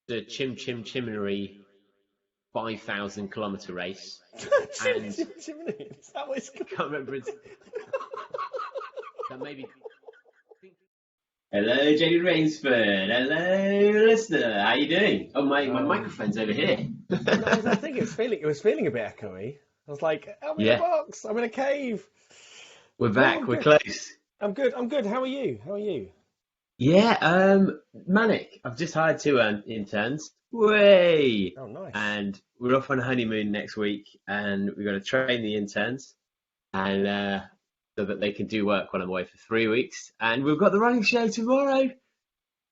the Chiminery 5,000-kilometer race, and Chimney. Is that what it's I called? can't remember it. That maybe. Hello, Jody Raynsford. Hello, listener. How you doing? Oh, my microphone's over here. No, I think it was feeling a bit echoey. I was like, I'm in a Yeah, box. I'm in a cave. we're No, back. I'm We're good. close. I'm good. I'm good. How are you? How are you? Yeah, manic. I've just hired two interns. Way, Oh, nice. and we're off on a honeymoon next week, and we're going to train the interns, and so that they can do work while I'm away for 3 weeks. And we've got the running show tomorrow.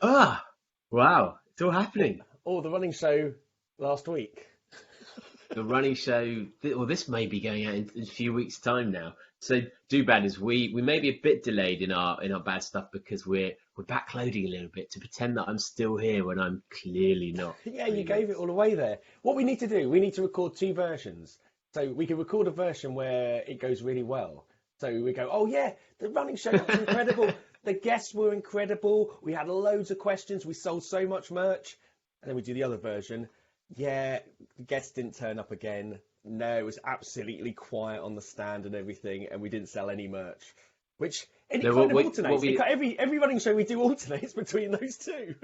Ah, wow, it's all happening. Oh, the running show last week. The running show, well, this may be going out in a few weeks' time now. So, do bad is we may be a bit delayed in our bad stuff because we're backloading a little bit to pretend that I'm still here when I'm clearly not for Yeah, you three gave it weeks. all away there. What we need to do, we need to record two versions. So we can record a version where it goes really well. So we go, oh yeah, the running show was incredible. The guests were incredible. We had loads of questions. We sold so much merch. And then we do the other version. Yeah, the guests didn't turn up again. No, it was absolutely quiet on the stand and everything, and we didn't sell any merch. And it No, kind of what alternates. Every running show we do alternates between those two.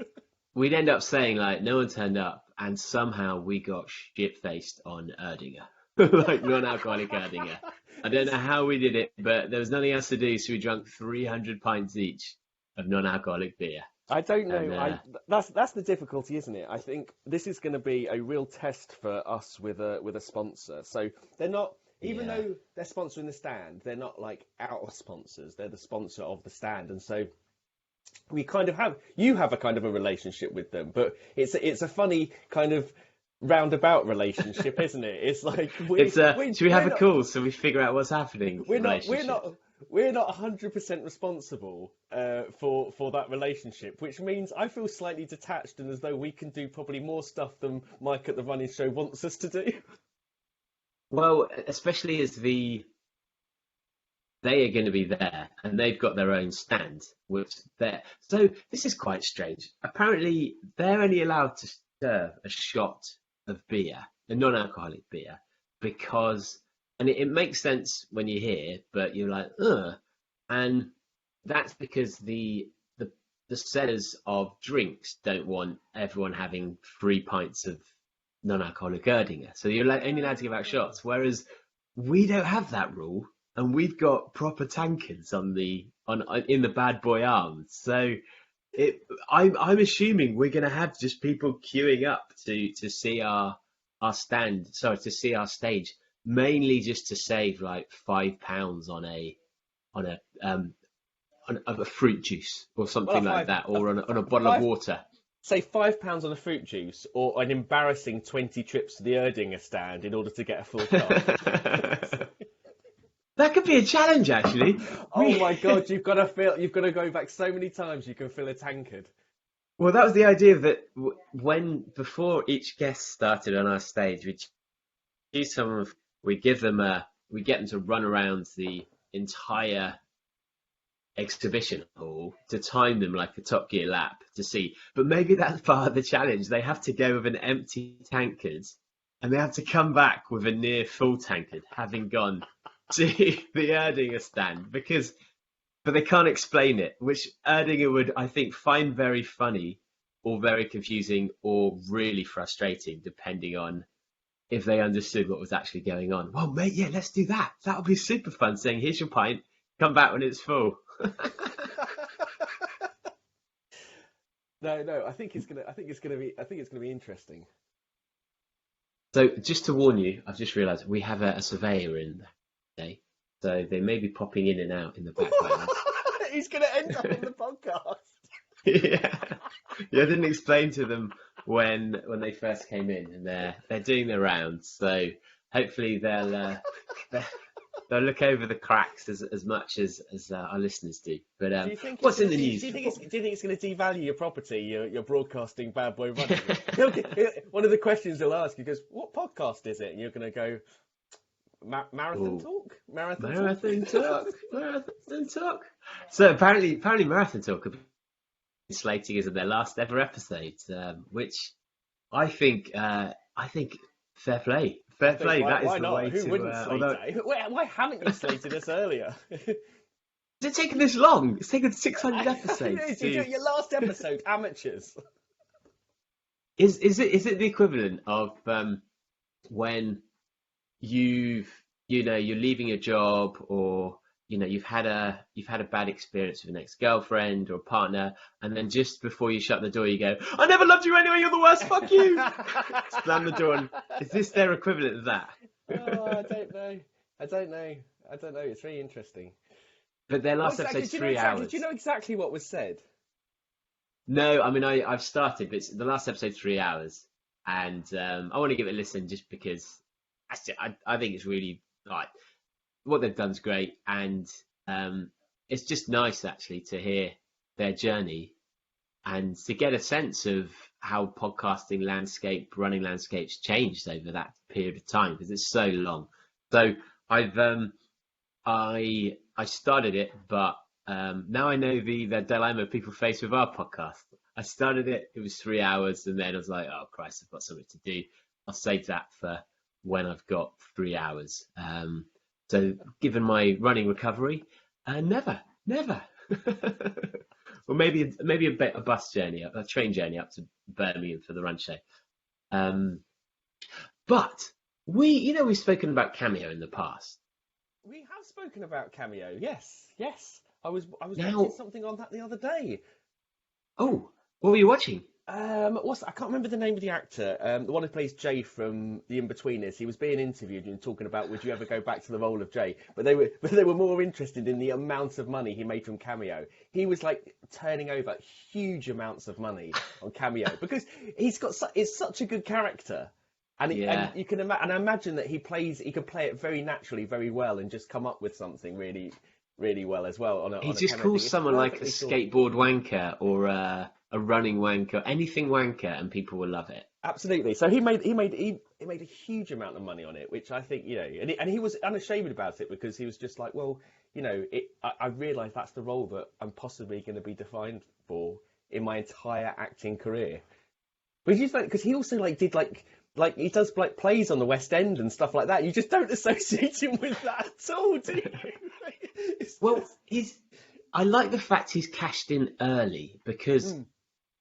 we'd end up saying like no one turned up, and somehow we got shit faced on Erdinger, like non-alcoholic Erdinger. I don't know how we did it, but there was nothing else to do, so we drank 300 pints each of non-alcoholic beer. I don't And know. That's the difficulty, isn't it? I think this is going to be a real test for us with a sponsor. So they're not, even yeah, though they're sponsoring the stand, they're not like our sponsors. They're the sponsor of the stand, and so we kind of have a kind of a relationship with them, but it's a funny kind of roundabout relationship, isn't it? It's like it's should we have we're a not call so we figure out what's happening we're not we're relationship? not we're not 100% responsible for that relationship, which means I feel slightly detached and as though we can do probably more stuff than Mike at the running show wants us to do. Well, especially as they are going to be there and they've got their own stand, which they're so this is quite strange. Apparently, they're only allowed to serve a shot of beer, a non-alcoholic beer, because and it makes sense when you hear, but you're like, ugh, and that's because the sellers of drinks don't want everyone having 3 pints of non-alcoholic Erdinger, so you're like only allowed to give out shots, whereas we don't have that rule and we've got proper tankards on the on in the bad boy arms. So I'm assuming we're going to have just people queuing up to see our stand, sorry, to see our stage, mainly just to save like £5 on a a fruit juice or Well, something like that, or on a bottle of five water. say £5 on a fruit juice or an embarrassing 20 trips to the Erdinger stand in order to get a full cup. That could be a challenge, actually. Oh my God, you've got to go back so many times you can fill a tankard. Well, that was the idea that when before each guest started on our stage, we choose someone, we give them we get them to run around the entire exhibition hall to time them like a Top Gear lap to see. But maybe that's part of the challenge. They have to go with an empty tankard, and they have to come back with a near full tankard, having gone to the Erdinger stand but they can't explain it, which Erdinger would, I think, find very funny or very confusing or really frustrating, depending on if they understood what was actually going on. Well, mate, yeah, let's do that. That'll be super fun. Saying, "Here's your pint. Come back when it's full." No, I think it's gonna be interesting. So, just to warn you, I've just realised we have a surveyor in today, so they may be popping in and out in the background. He's gonna end up on the podcast. Yeah, yeah. I didn't explain to them when they first came in, and they're doing their rounds. So hopefully they'll look over the cracks as much as our listeners do. But what's in the news? Do you think it's going to devalue your property? Your broadcasting bad boy running. One of the questions they'll ask you goes, "What podcast is it?" And you're going to go, "Marathon Ooh. Talk." Marathon Talk. So apparently Marathon Talk could be slating as their last ever episode, which I think fair play. Fair play. That is Why the not? way Who to. wouldn't slate Although, it? Why haven't you slated us earlier? has it taken this long? It's taken 600 episodes. You do your last episode, amateurs. Is it the equivalent of when you're leaving a job, or you've had a bad experience with an ex-girlfriend or a partner, and then just before you shut the door you go, I never loved you anyway, you're the worst, fuck you. Slam the door. And is this their equivalent of that? Oh, I don't know. It's really interesting. But their last episode's 3 hours. Did you know exactly what was said? No, I mean I've started, but the last episode's 3 hours, and I want to give it a listen just because I think it's really like what they've done's great, and it's just nice actually to hear their journey and to get a sense of how podcasting running landscapes changed over that period of time, because it's so long. So I started it, but now I know the dilemma people face with our podcast. I started it, it was 3 hours, and then I was like, oh Christ, I've got something to do. I'll save that for when I've got 3 hours. So given my running recovery, never. Or maybe a bus journey, a train journey up to Birmingham for the run show. But we've spoken about Cameo in the past. We have spoken about Cameo. Yes. I was watching something on that the other day. Oh, what were you watching? I can't remember the name of the actor. The one who plays Jay from The Inbetweeners. He was being interviewed and talking about would you ever go back to the role of Jay? But they were more interested in the amount of money he made from Cameo. He was like turning over huge amounts of money on Cameo because it's such a good character. And you can imagine that he can play it very naturally, very well, and just come up with something really, really well as well. He just calls someone like a skateboard wanker or a running wanker, anything wanker, and people will love it. Absolutely. So he made a huge amount of money on it, which I think and he was unashamed about it because he was just like, well, I realise that's the role that I'm possibly going to be defined for in my entire acting career. But he's like, because he also did he does plays on the West End and stuff like that. You just don't associate him with that at all, do you? Well, I like the fact he's cashed in early, because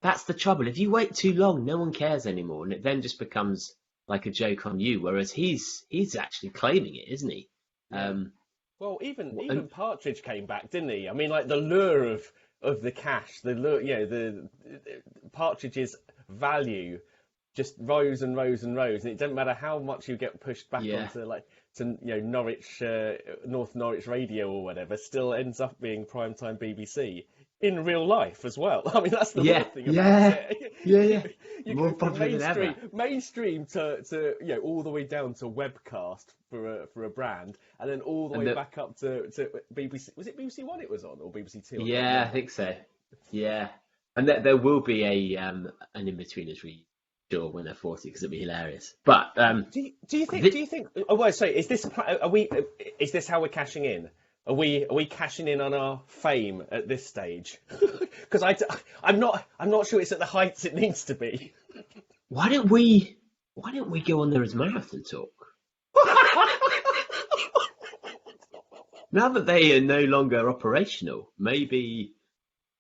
that's the trouble. If you wait too long, no one cares anymore, and it then just becomes like a joke on you. Whereas he's actually claiming it, isn't he? Well, even Partridge came back, didn't he? I mean, like the lure of the cash, the lure, the Partridge's value just rose and rose and rose, and it doesn't matter how much you get pushed back onto Norwich, North Norwich radio or whatever, still ends up being primetime BBC in real life as well. I mean, that's the weird thing about it. Yeah. You More go from popular than ever. mainstream to all the way down to webcast for a brand, and then all the way back up to BBC. Was it BBC One it was on, or BBC Two? Yeah, I think so. Yeah, and there will be an in-betweeners read. Sure, when they're 40, because it'd be hilarious. But do you think? Oh, well, sorry. Is this how we're cashing in? Are we cashing in on our fame at this stage? Because I'm not sure it's at the heights it needs to be. Why don't we go on there as Marathon Talk? Now that they are no longer operational, maybe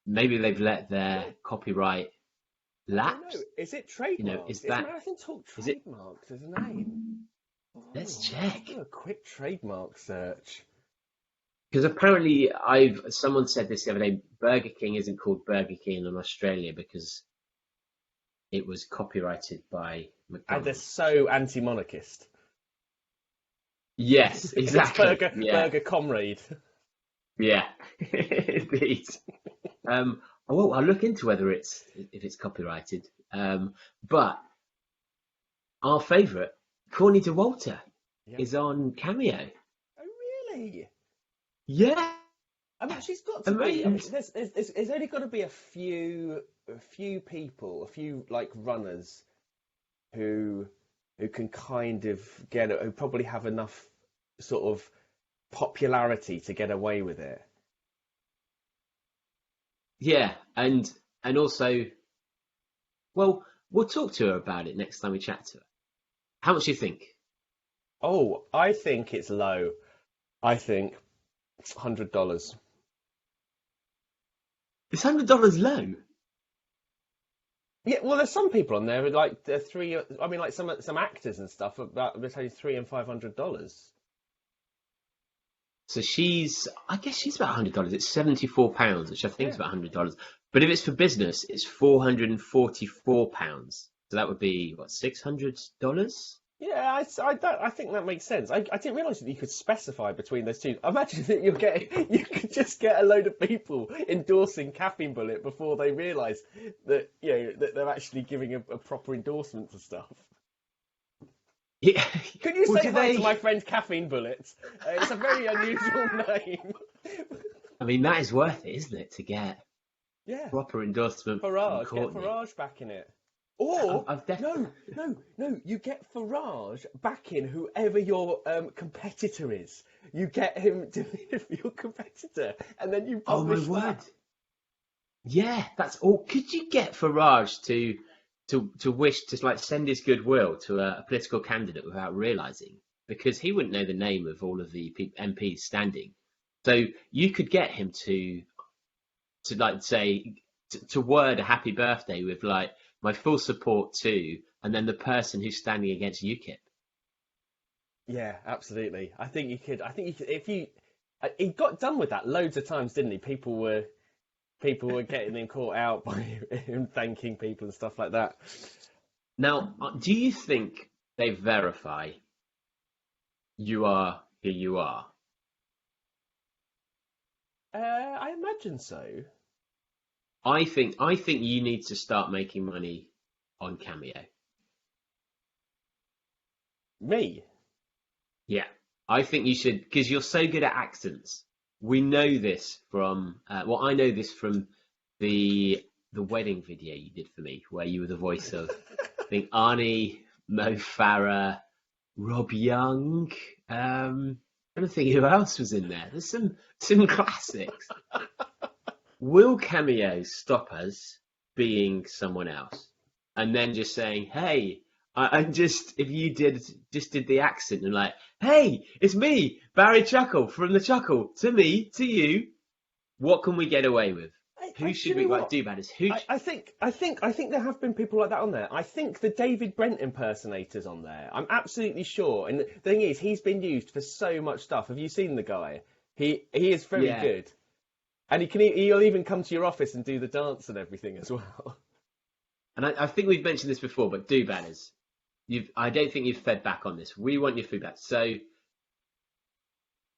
they've let their copyright lapse. No, is it trademarked? Is Marathon Talk trademarked as a name? Let's check. Let's do a quick trademark search. Because apparently, someone said this the other day. Burger King isn't called Burger King in Australia because it was copyrighted by McDonald's. And they're so anti-monarchist. Yes, exactly. Burger Comrade. Yeah, indeed. I'll look into whether if it's copyrighted. But our favourite, Corny de Walter, is on Cameo. Oh, really? Yeah. I mean, she's got to be. I mean, there's only got to be a few people, a few runners, who can kind of who probably have enough sort of popularity to get away with it. Yeah, and also, well, We'll talk to her about it next time we chat to her. How much do you think? Oh, I think it's low. I think $100. Is $100 low? Yeah, well, there's some people on there with like the three. I mean, like some actors and stuff about between $300 and $500. So I guess she's about $100. It's £74, which I think is Yeah. about $100. But if it's for business, it's £444. So that would be, what, $600? Yeah, I think that makes sense. I didn't realise that you could specify between those two. Imagine that you could just get a load of people endorsing Caffeine Bullet before they realise that that they're actually giving a proper endorsement to stuff. Yeah. Could you Well, say hi to my friend Caffeine Bullet? It's a very unusual name. I mean, that is worth it, isn't it, to get Yeah, proper endorsement from Farage, get Courtney? Farage back in it. Or I've definitely... no, you get Farage back in whoever your competitor is. You get him to be your competitor, and then you Oh my publish word! that. Yeah, that's all. Could you get Farage to wish to like send his goodwill to a political candidate without realising? Because he wouldn't know the name of all of the MPs standing. So you could get him to like say to word a happy birthday with like my full support to, and then the person who's standing against UKIP. Yeah, absolutely. I think you could. If you, he got done with that loads of times, didn't he? People were getting him caught out by him thanking people and stuff like that. Now, do you think they verify you are who you are? I imagine so. I think you need to start making money on Cameo. Me? Yeah, I think you should, because you're so good at accents. We know this from I know this from the wedding video you did for me, where you were the voice of I think Arnie, Mo Farah, Rob Young. I don't think who else was in there. There's some classics. Will Cameo stop us being someone else, and then just saying, "Hey, I'm just if you did the accent and like, hey, it's me, Barry Chuckle from the Chuckle, to me, to you. What can we get away with? Who should we like do about this? I think there have been people like that on there. I think the David Brent impersonator's on there. I'm absolutely sure. And the thing is, he's been used for so much stuff. Have you seen the guy? He is very good. And he'll even come to your office and do the dance and everything as well. And I think we've mentioned this before, but do banners. I don't think you've fed back on this. We want your feedback. So,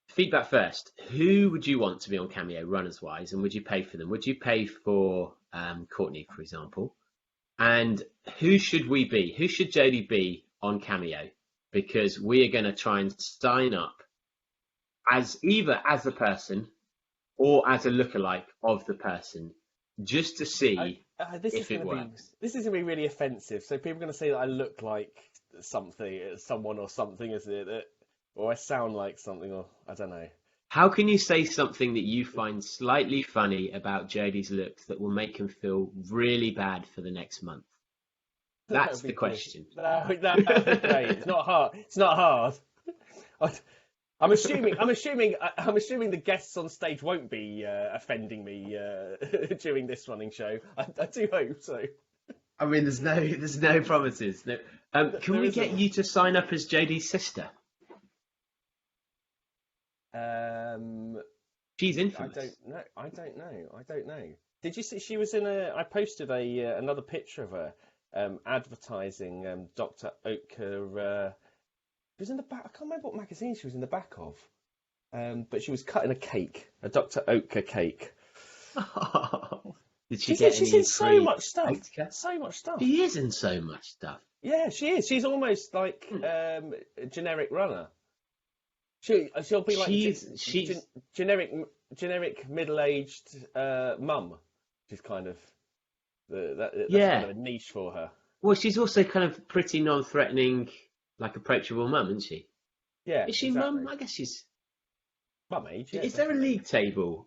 feedback first. Who would you want to be on Cameo, runners-wise, and would you pay for them? Would you pay for Courtney, for example? And who should we be? Who should Jody be on Cameo? Because we are going to try and sign up as either as a person or as a lookalike of the person, just to see if it works. This is going to be really offensive. So people are going to say that I look like someone or something, isn't it? Or I sound like something, or I don't know. How can you say something that you find slightly funny about Jody's looks that will make him feel really bad for the next month? That's the question. That would be great. It's not hard. It's not hard. I'm assuming the guests on stage won't be offending me during this running show. I do hope so. I mean, there's no promises. No. Can we get you to sign up as Jody's sister? She's infamous. I don't know. Did you see she was in I posted another picture of her advertising Dr. Oetker. She was in the back. I can't remember what magazine she was in the back of. But she was cutting a cake, a Dr. Oetker cake. Did she's in so much stuff. So much stuff. She is in so much stuff. Yeah, she is. She's almost like a generic runner. She'll be like she's generic middle-aged mum. She's kind of that's kind of a niche for her. Well, she's also kind of pretty non-threatening, like approachable mum, isn't she? Yeah. Is she exactly. mum? I guess she's mum age. Yeah, is there a league table?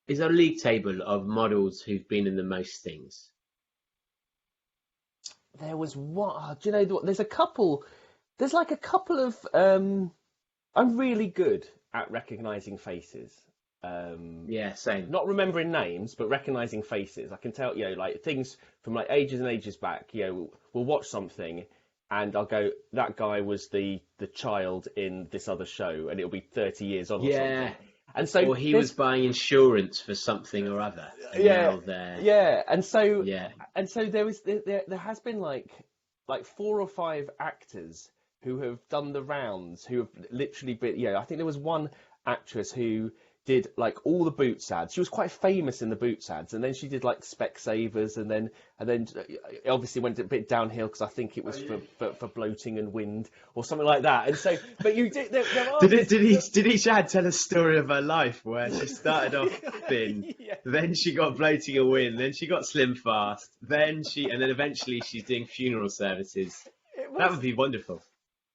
Is there a league table of models who've been in the most things? there was one. Oh, do you know what? There's a couple. There's like a couple of. I'm really good at recognizing faces. Yeah, same. Not remembering names, but recognizing faces. I can tell, like things from like ages and ages back. We'll watch something, and I'll go, that guy was the child in this other show, and it'll be 30 years on or Yeah. something. And so, Or he was buying insurance for something or other. And yeah, now they're, yeah. And so, yeah. there has been like 4 or 5 actors who have done the rounds, who have literally been, I think there was one actress who did like all the Boots ads. She was quite famous in the Boots ads, and then she did like Specsavers, and then it obviously went a bit downhill because I think it was for bloating and wind or something like that. And so, but you did. There are Did each ad tell a story of her life where she started off thin, Yeah. then she got bloating and wind, then she got slim fast, and then eventually she's doing funeral services. That would be wonderful.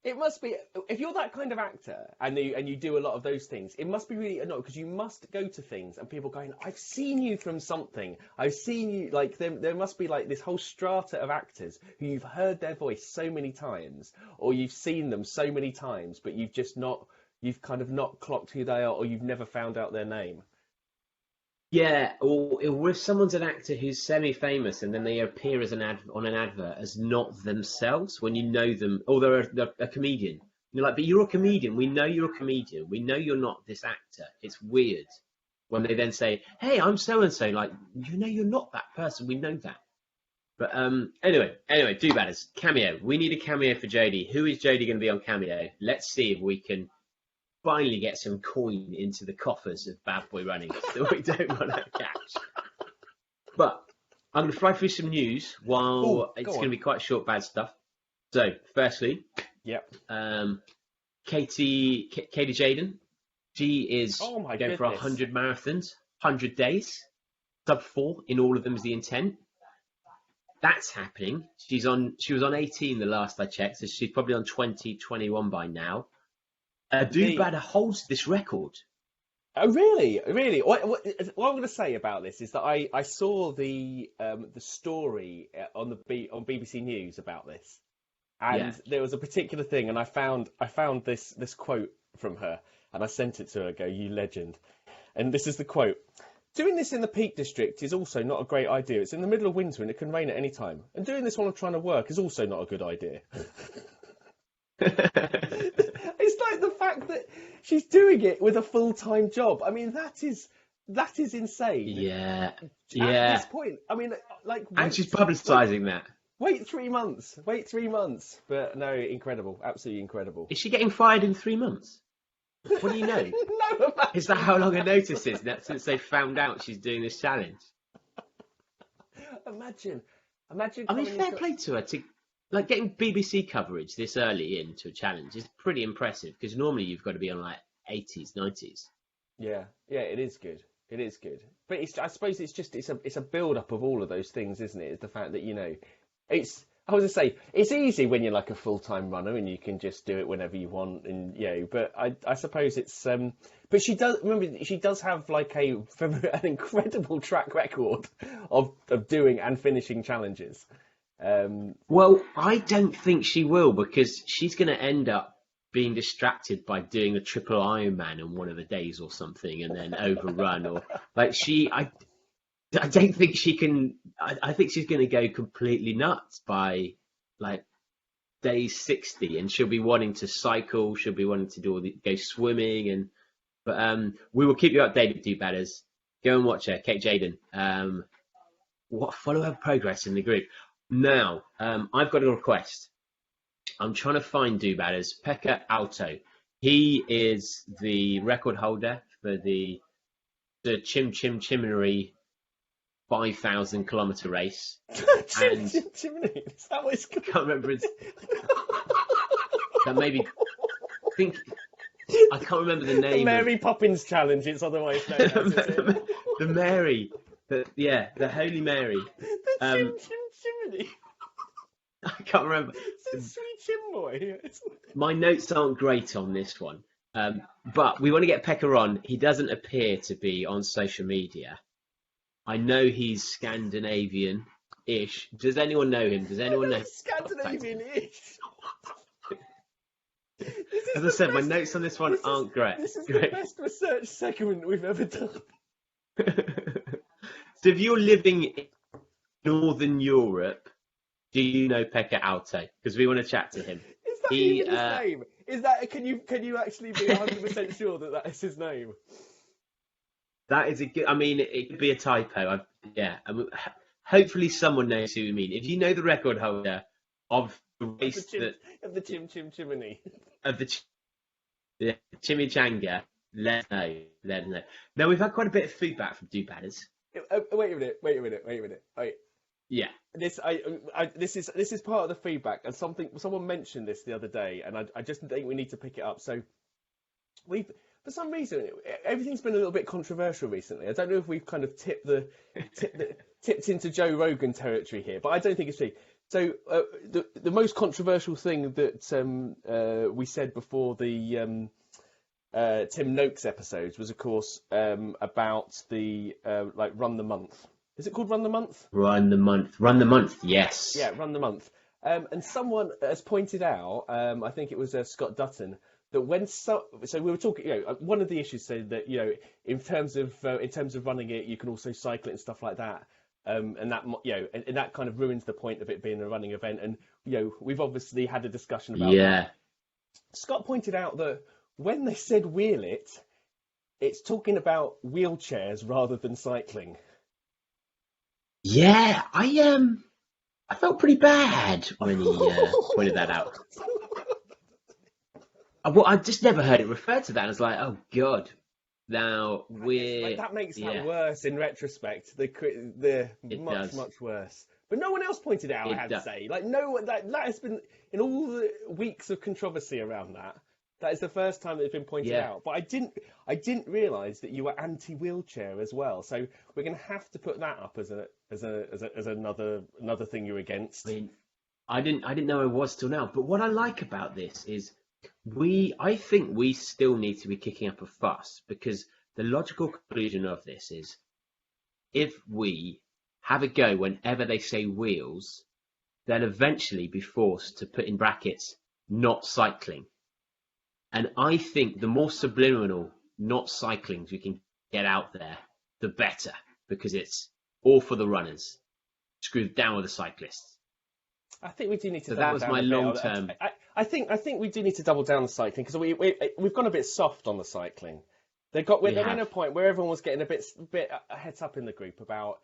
It must be, if you're that kind of actor and you do a lot of those things, it must be really annoying because you must go to things and people going, I've seen you from something. I've seen you, like there must be like this whole strata of actors who you've heard their voice so many times, or you've seen them so many times, but you've kind of not clocked who they are, or you've never found out their name. Yeah, or if someone's an actor who's semi-famous and then they appear as on an advert as not themselves when you know them, or they're a comedian. You're like, but you're a comedian. We know you're a comedian. We know you're not this actor. It's weird when they then say, hey, I'm so-and-so. Like, you're not that person. We know that. But anyway, do batters. Cameo. We need a cameo for Jody. Who is Jody going to be on Cameo? Let's see if we can finally get some coin into the coffers of Bad Boy Running that we don't want to catch. But I'm going to fly through some news while it's going to be quite short, bad stuff. So, firstly, Katie Jaden, she is going for 100 marathons, 100 days, sub 4 in all of them is the intent. That's happening. She was on 18 the last I checked, so she's probably on 20, 21 by now. Bader holds this record. Oh, really? Really? What I'm going to say about this is that I saw the story on BBC News about this, and there was a particular thing, and I found this quote from her, and I sent it to her. I go, you legend, and this is the quote. Doing this in the Peak District is also not a great idea. It's in the middle of winter and it can rain at any time. And doing this while I'm trying to work is also not a good idea. It's like the fact that she's doing it with a full-time job. I mean, that is insane. Yeah. At this point, I mean, like, and she's publicising that. Wait 3 months. But no, incredible, absolutely incredible. Is she getting fired in 3 months? What do you know? No, is that how long a notice is since they found out she's doing this challenge? Imagine. I mean, fair play to her to. Like, getting BBC coverage this early into a challenge is pretty impressive because normally you've got to be on like 80s, 90s. Yeah, it is good. But I suppose it's a build up of all of those things, isn't it? It's the fact that I was going to say it's easy when you're like a full time runner and you can just do it whenever you want, and But I suppose it's But she does have like an incredible track record of doing and finishing challenges. Well, I don't think she will because she's going to end up being distracted by doing a triple Ironman on one of the days or something and then overrun or like I don't think she can. I think she's going to go completely nuts by like day 60 and she'll be wanting to cycle. She'll be wanting to go swimming but we will keep you updated, do batters. Go and watch her, Kate Jaden. Follow her progress in the group. Now, I've got a request. I'm trying to find do-batters. Pekka Aalto. He is the record holder for the Chimney 5,000 kilometre race. Chimney? Is that what it's called? I can't remember that maybe. I can't remember the name. The Mary Poppins challenge. It's otherwise known as the Mary. The Holy Mary. Chimney. I can't remember. It's a sweet chim boy. My notes aren't great on this one, but we want to get Pekka on. He doesn't appear to be on social media. I know he's Scandinavian, Ish. Does anyone know him? Does anyone know? Scandinavian-ish. As I said, my notes on this one aren't great. This is the best research segment we've ever done. So if you're living in Northern Europe, do you know Pekka Aalto? Because we want to chat to him. Is that even his name? Is that? Can you actually be 100% sure that that is his name? That is a good. I mean, it could be a typo. Hopefully, someone knows who we mean. If you know the record holder of the race of the chimney of the chimichanga, let us know. Let us know. Now we've had quite a bit of feedback from do-badders. Wait a minute. Wait. Yeah. This is part of the feedback, and someone mentioned this the other day, and I just think we need to pick it up. So for some reason, everything's been a little bit controversial recently. I don't know if we've kind of tipped into Joe Rogan territory here, but I don't think it's true. So the most controversial thing that we said before the Tim Noakes episodes was, of course, about the Run the Month. Is it called Run the Month? Run the Month. Yes. Yeah, Run the Month. And someone has pointed out, I think it was Scott Dutton, that so we were talking, one of the issues said that, in terms of running it, you can also cycle it and stuff like that. And that, and that kind of ruins the point of it being a running event. And, we've obviously had a discussion about that. Scott pointed out that when they said wheel it, it's talking about wheelchairs rather than cycling. Yeah, I felt pretty bad when he pointed that out. I just never heard it referred to that. I was like, oh god. Now that makes that worse in retrospect. The much worse. But no one else pointed it out. I had to say, that has been in all the weeks of controversy around that. That is the first time that it's been pointed out. But I didn't realise that you were anti-wheelchair as well. So we're going to have to put that up as another thing you're against. I didn't know I was till now. But what I like about this is I think we still need to be kicking up a fuss, because the logical conclusion of this is if we have a go whenever they say wheels, they'll eventually be forced to put in brackets not cycling. And I think the more subliminal not cyclings we can get out there, the better, because it's all for the runners. Screw down with the cyclists. I think we do need to. So that was my long term. I think we do need to double down on the cycling, because we've gone a bit soft on the cycling. We're in a point where everyone was getting a bit heads up in the group about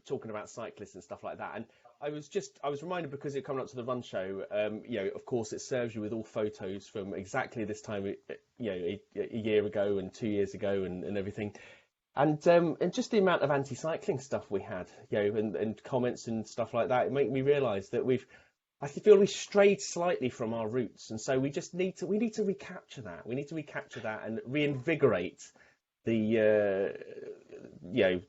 talking about cyclists and stuff like that. And I was reminded, because it coming up to the run show, of course it serves you with all photos from exactly this time, a year ago and 2 years ago and everything. And just the amount of anti-cycling stuff we had, and comments and stuff like that, it made me realise that I feel we strayed slightly from our roots, and so we need to recapture that. We need to recapture that and reinvigorate the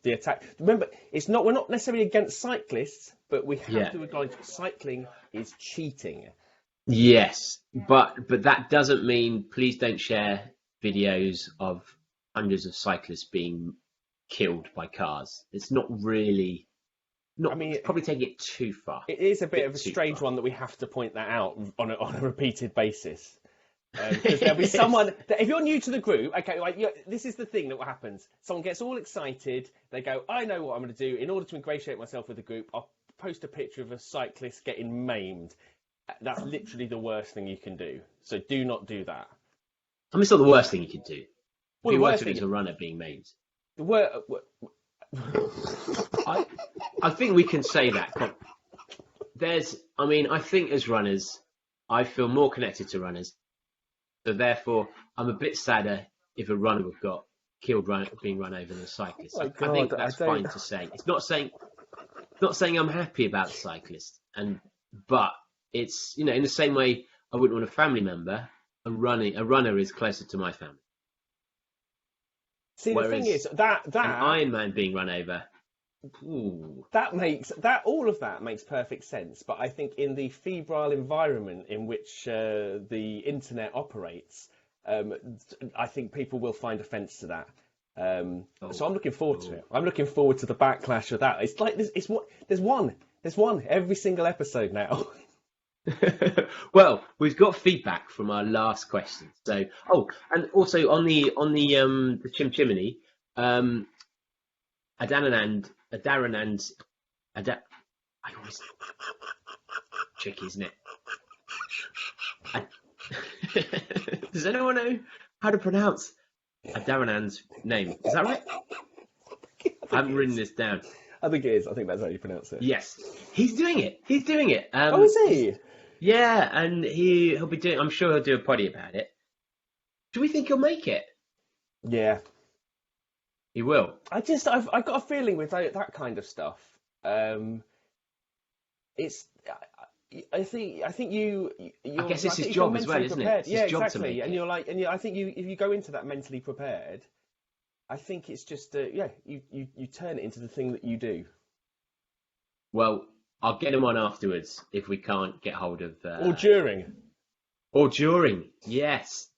attack. Remember, we're not necessarily against cyclists, but we have to acknowledge cycling is cheating. Yes, but that doesn't mean please don't share videos of hundreds of cyclists being killed by cars. It's not really. Probably taking it too far. It is a bit of a strange one that we have to point that out on a repeated basis. Because there'll be someone that, if you're new to the group, this is the thing that happens. Someone gets all excited. They go, I know what I'm going to do. In order to ingratiate myself with the group, I'll post a picture of a cyclist getting maimed. That's literally the worst thing you can do. So do not do that. It's not the worst thing you can do. Well, the worst thing is a runner being maimed. I think we can say that. I think as runners, I feel more connected to runners. So therefore, I'm a bit sadder if a runner would got killed being run over than a cyclist. I think that's fine to say. It's not saying I'm happy about the cyclist, but it's in the same way I wouldn't want a family member. A runner is closer to my family. See, the thing is that an Iron Man being run over. Ooh. All of that makes perfect sense, but I think in the febrile environment in which the internet operates, I think people will find offence to that. So I'm looking forward to it. I'm looking forward to the backlash of that. It's like there's one every single episode now. Well, we've got feedback from our last question. So, and also on the Chim Chimney, I always tricky, isn't it? Does anyone know how to pronounce Adaranand's name? Is that right? I haven't written this down. I think it is. I think that's how you pronounce it. Yes, he's doing it. He's doing it. Oh, is he? Yeah, and he'll be doing. I'm sure he'll do a poddy about it. Do we think he'll make it? Yeah, he will. I've got a feeling with that kind of stuff. It's. I think you. I guess it's his job as well, isn't it? It's his job exactly. to make it. I think if you go into that mentally prepared, I think it's just you turn it into the thing that you do. Well, I'll get him on afterwards if we can't get hold of. Or during. Or during, yes,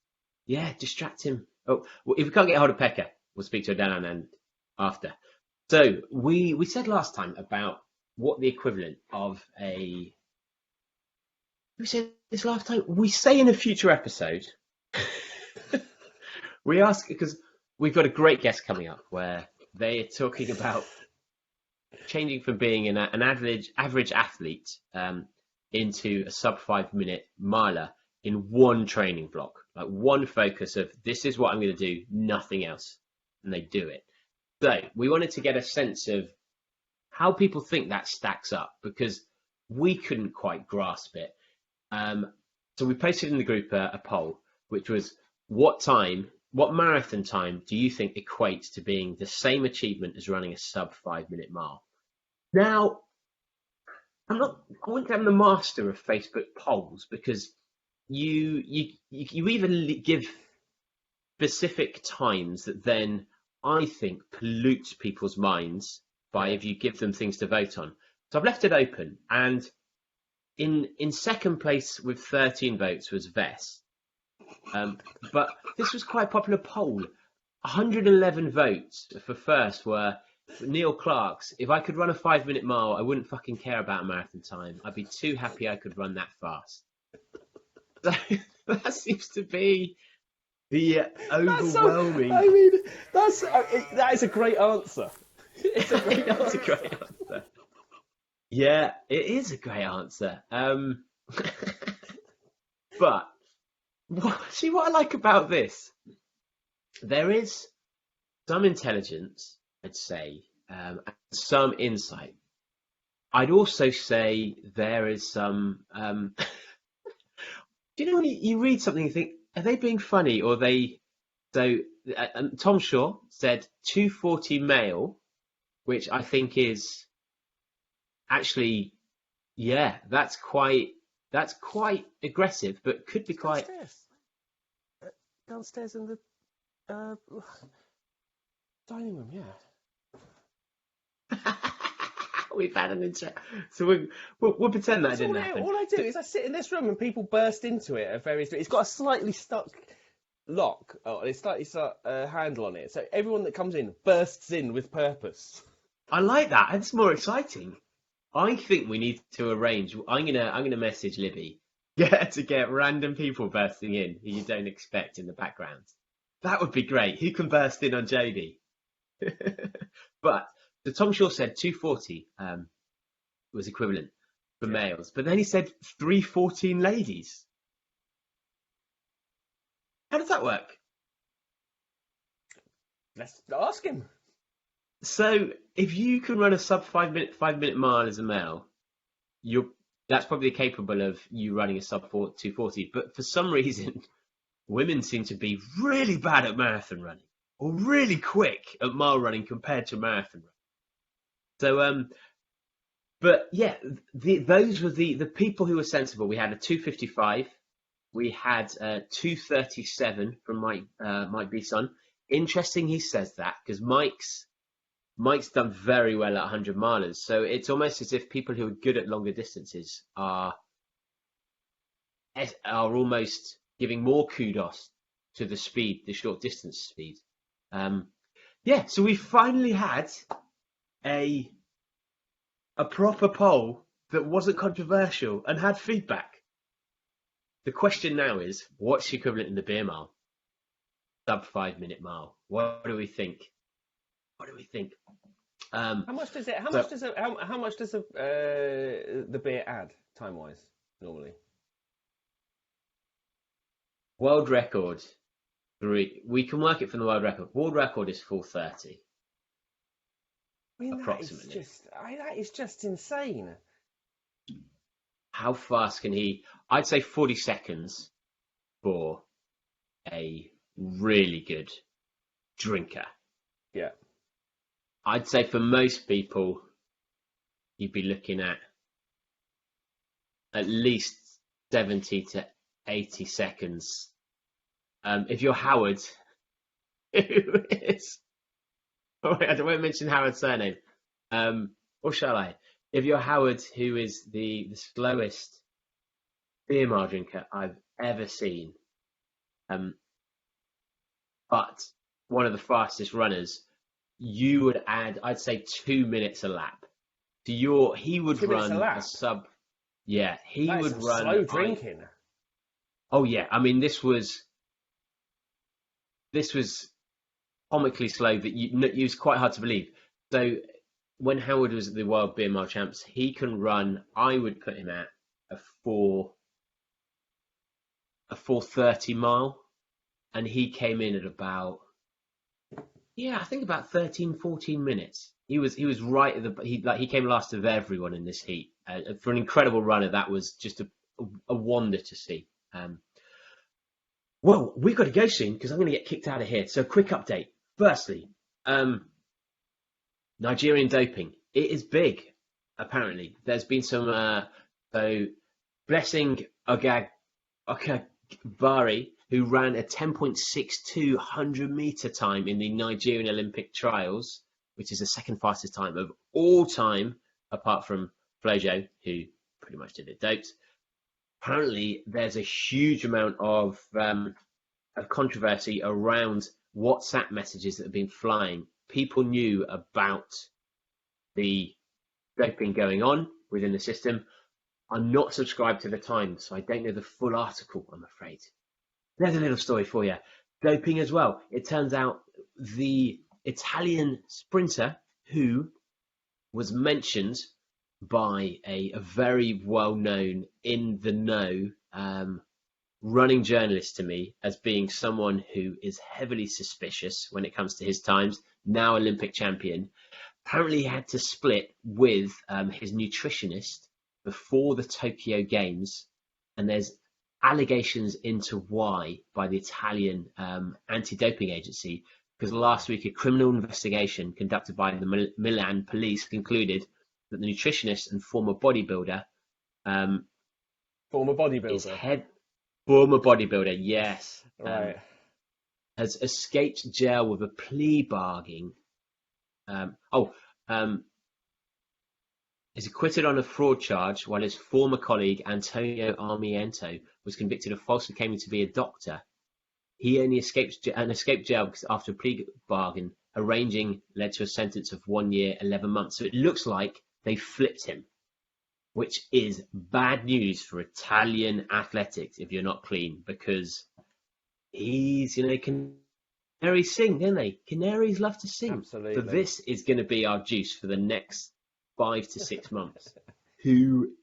yeah, distract him. Oh, well, if we can't get hold of Pekka, we'll speak to Adaranand after. So we said last time about what the equivalent of a. We said this last time. We say in a future episode. We ask because we've got a great guest coming up where they are talking about changing from being an average athlete into a sub 5 minute miler in one training block, like one focus of this is what I'm going to do, nothing else, and they do it. So we wanted to get a sense of how people think that stacks up because we couldn't quite grasp it. So we posted in the group a poll, which was what marathon time do you think equates to being the same achievement as running a sub 5 minute mile? Now, I wouldn't say I'm the master of Facebook polls because you even give specific times that then I think pollute people's minds by if you give them things to vote on. So I've left it open, and in second place with 13 votes was Vess. But this was quite a popular poll. 111 votes for first were Neil Clark's. If I could run a 5 minute mile, I wouldn't fucking care about a marathon time. I'd be too happy I could run that fast. So that seems to be the overwhelming. That is a great answer. It's a great answer. That's a great answer. Yeah, it is a great answer. But what I like about this, there is some intelligence, I'd say, and some insight. I'd also say there is some. Do you know when you read something and think, are they being funny or are they? So Tom Shaw said 240 male, which I think is actually, yeah, that's quite aggressive, but could be quite downstairs in the dining room. Yeah. We've had an intro, so we'll pretend that didn't happen. All I do is I sit in this room and people burst into it at various. It's got a slightly stuck lock, it's slightly stuck handle on it, so everyone that comes in bursts in with purpose. I like that. It's more exciting. I think we need to arrange. I'm gonna message Libby to get random people bursting in who you don't expect in the background. That would be great. Who can burst in on Jody? But so Tom Shaw said 240 was equivalent for males, but then he said 314 ladies. How does that work? Let's ask him. So if you can run a sub 5 minute mile as a male, that's probably capable of you running a sub 240. But for some reason, women seem to be really bad at marathon running or really quick at mile running compared to marathon running. So, but yeah, those were the people who were sensible. We had a 255. We had 237 from Mike Bison. Interesting he says that because Mike's done very well at 100 milers. So it's almost as if people who are good at longer distances are almost giving more kudos to the short distance speed. Yeah, so we finally had a proper poll that wasn't controversial and had feedback. The question now is, what's the equivalent in the beer mile? Sub 5 minute mile. What do we think? What do we think? How much does it? How So much does the beer add time wise normally? world record, we can work it from the world record. World record is 4:30 I mean, approximately. that is just insane. How fast can he? I'd say 40 seconds for a really good drinker. Yeah. I'd say for most people, you'd be looking at least 70 to 80 seconds. If you're Howard, who is, I won't mention Howard's surname, or shall I? If you're Howard, who is the slowest beer mile drinker I've ever seen, but one of the fastest runners, you would add, I'd say, 2 minutes a lap. He would 2 minutes a run lap? a sub. Yeah, he That is would some run. slow drinking. Oh yeah, I mean this was comically slow that it was quite hard to believe. So when Howard was at the World Beer Mile Champs, he can run. I would put him at a 4:30 mile, and he came in at about, I think about 13, 14 minutes. He was right at he came last of everyone in this heat. For an incredible runner, that was just a wonder to see. Well, we've got to go soon because I'm going to get kicked out of here. So, quick update. Firstly, Nigerian doping. It is big, apparently. There's been some, Blessing Okagbari, who ran a 10.62 100-meter time in the Nigerian Olympic trials, which is the second fastest time of all time, apart from Flojo, who pretty much did it doped. Apparently, there's a huge amount of controversy around WhatsApp messages that have been flying. People knew about the doping going on within the system. I'm not subscribed to the Times, so I don't know the full article, I'm afraid. There's a little story for you. Doping as well. It turns out the Italian sprinter who was mentioned by a very well-known, in the know, running journalist to me as being someone who is heavily suspicious when it comes to his times, now Olympic champion. Apparently he had to split with his nutritionist before the Tokyo Games, and there's allegations into why by the Italian anti-doping agency, because last week a criminal investigation conducted by the Milan police concluded that the nutritionist and former bodybuilder, former bodybuilder, yes, Right. has escaped jail with a plea bargain. Is acquitted on a fraud charge, while his former colleague Antonio Armiento was convicted of falsely claiming to be a doctor. He only escaped jail because after a plea bargain, arranging led to a sentence of 1 year, 11 months. So it looks like they flipped him, which is bad news for Italian athletics if you're not clean, because he's, canaries sing, don't they? Canaries love to sing. Absolutely. So this is going to be our juice for the next 5 to 6 months. Who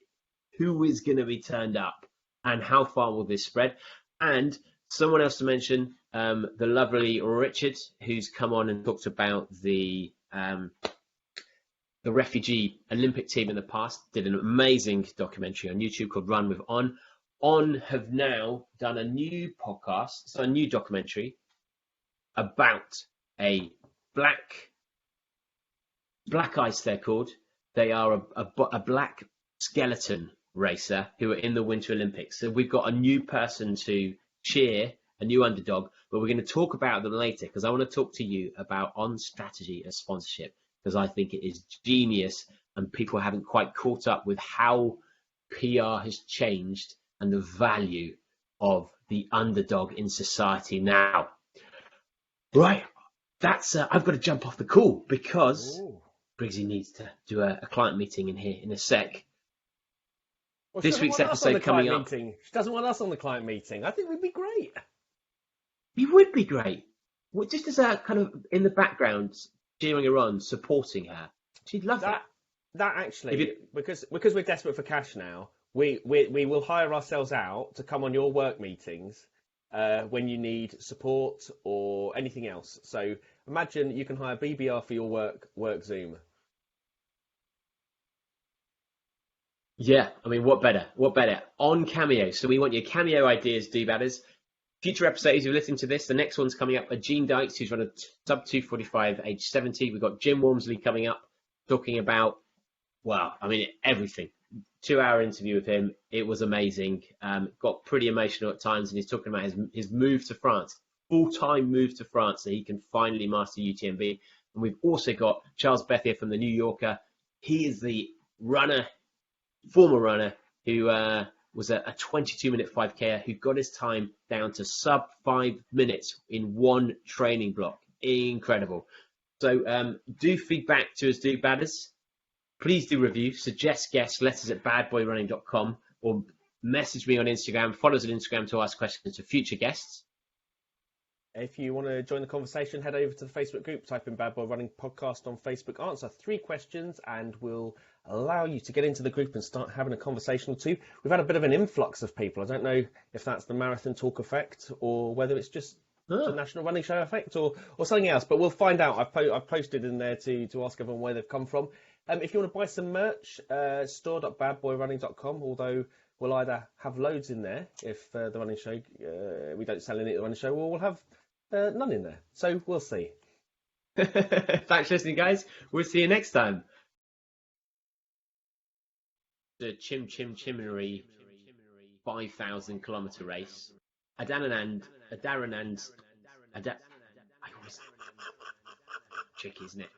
is going to be turned up, and how far will this spread? And someone else to mention, the lovely Richard, who's come on and talked about the refugee Olympic team in the past, did an amazing documentary on YouTube called Run with On. On have now done a new podcast, so a new documentary about a black ice, they're called. They are a black skeleton racer who are in the Winter Olympics. So we've got a new person to cheer, a new underdog, but we're going to talk about them later, because I want to talk to you about On strategy as sponsorship, because I think it is genius and people haven't quite caught up with how PR has changed and the value of the underdog in society now. Right, that's I've got to jump off the call because Ooh. Briggsy needs to do a client meeting in here in a sec. Well, she This doesn't week's want us on the episode coming client up. meeting. She doesn't want us on the client meeting. I think we'd be great. It would be great. Well, just as a kind of in the background, cheering her on, supporting her. She'd love it. That actually, because we're desperate for cash now, we will hire ourselves out to come on your work meetings when you need support or anything else. So imagine you can hire BBR for your work Zoom. Yeah, I mean, what better? What better? On Cameo. So we want your Cameo ideas, do-badders. Future episodes, you're listening to this. The next one's coming up. Gene Dykes, who's run a sub 245, age 70. We've got Jim Wormsley coming up, talking about, well, I mean, everything. 2-hour interview with him. It was amazing. Got pretty emotional at times, and he's talking about his move to France, full-time move to France, so he can finally master UTMB. And we've also got Charles Bethier from the New Yorker. He is the former runner who was a 22-minute 5K who got his time down to sub 5 minutes in one training block. Incredible. So do feedback to us, do badders. Please do review, suggest guests, letters at badboyrunning.com, or message me on Instagram, follow us on Instagram to ask questions for future guests. If you want to join the conversation, head over to the Facebook group, type in Bad Boy Running Podcast on Facebook, answer 3 questions, and we'll allow you to get into the group and start having a conversation or two. We've had a bit of an influx of people. I don't know if that's the Marathon Talk effect or whether it's just the National Running Show effect or something else, but we'll find out. I've posted in there to ask everyone where they've come from. If you want to buy some merch, store.badboyrunning.com, although we'll either have loads in there if the running show, we don't sell any at the running show, or we'll have none in there. So we'll see. Thanks for listening, guys. We'll see you next time. The Chimnery 5,000 kilometer race. Tricky, isn't it?